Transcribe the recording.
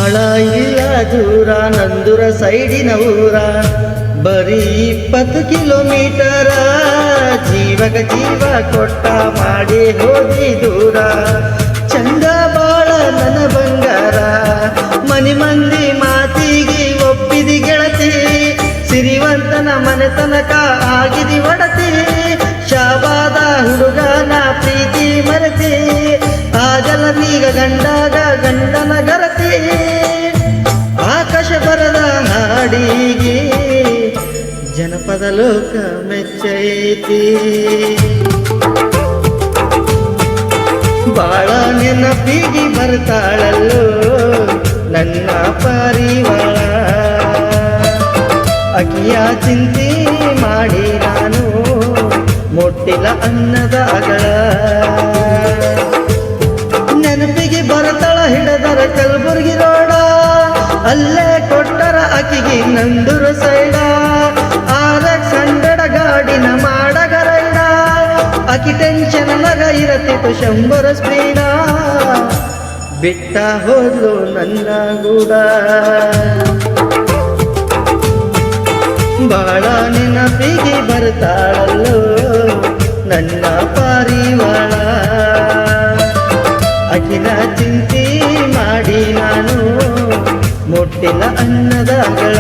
ಬಾಳ ಇಲ್ಲ ದೂರ ನಂದುರ ಸೈಡಿನ ಊರ, ಬರೀ 20 ಕಿಲೋಮೀಟರ. ಜೀವಗ ಜೀವ ಕೊಟ್ಟ ಮಾಡಿ ಹೋದಿ ದೂರ, ಚಂದ ಬಾಳ ನನ್ನ ಬಂಗಾರ. ಮನಿ ಮಂದಿ ಮಾತಿಗೆ ಒಪ್ಪಿದಿ ಗೆಳತಿ, ಸಿರಿವಂತನ ಮನೆತನಕ ಆಗಿದಿ ಒಡತಿ. ಶಾಬಾದ ಹುಡುಗನ ಪ್ರೀತಿ ಮರೆತಿ, ಆಗಲ ಬೀಗ ಗಂಡಾಗ ಗಂಡನ ಗರತಿ. ಆಕಾಶ ಬರದ ಹಾಡಿಗೆ ಜನಪದ ಲೋಕ ಮೆಚ್ಚೈತಿ. ಬಾಳ ನೆನಪಿಗೆ ಬರ್ತಾಳಲ್ಲೋ ನನ್ನ ಪಾರಿವಾಳ. ಅಕಿಯ ಚಿಂತೆ ಮಾಡಿ ನಾನು ಮುಟ್ಟಿಲ್ಲ ಅನ್ನದ ಅಗಳ. ನೆನಪಿಗೆ ಬರತಳ ಹಿಡದರ ಕಲಬುರ್ಗಿ ರೋಡ, ಅಲ್ಲೇ ಕೊಟ್ಟರ ಅಕಿಗೆ ನಂದೂರ ಸೈಡ. RX-100 ಗಾಡಿನ ಮಾಡಗರೈಡ, ಅಕಿ ಟೆನ್ಷನ್ ನಗ ಇರತ್ತಿತ್ತು 100 ಸ್ಪೀಡ. ಬಿಟ್ಟ ಹೋದ್ಲು ನನ್ನ ಗೂಡ, ಬಾಳ ನೆನಪಿಗೆ ಬರ್ತಾಳಲ್ಲೋ ನನ್ನ ಪಾರಿವಾಳ. ಅಕಿನ ಚಿಂತೆ ಮಾಡಿ ನಾನು ಮುಟ್ಟಿಲ್ಲ ಅನ್ನದ ಅಗಳ.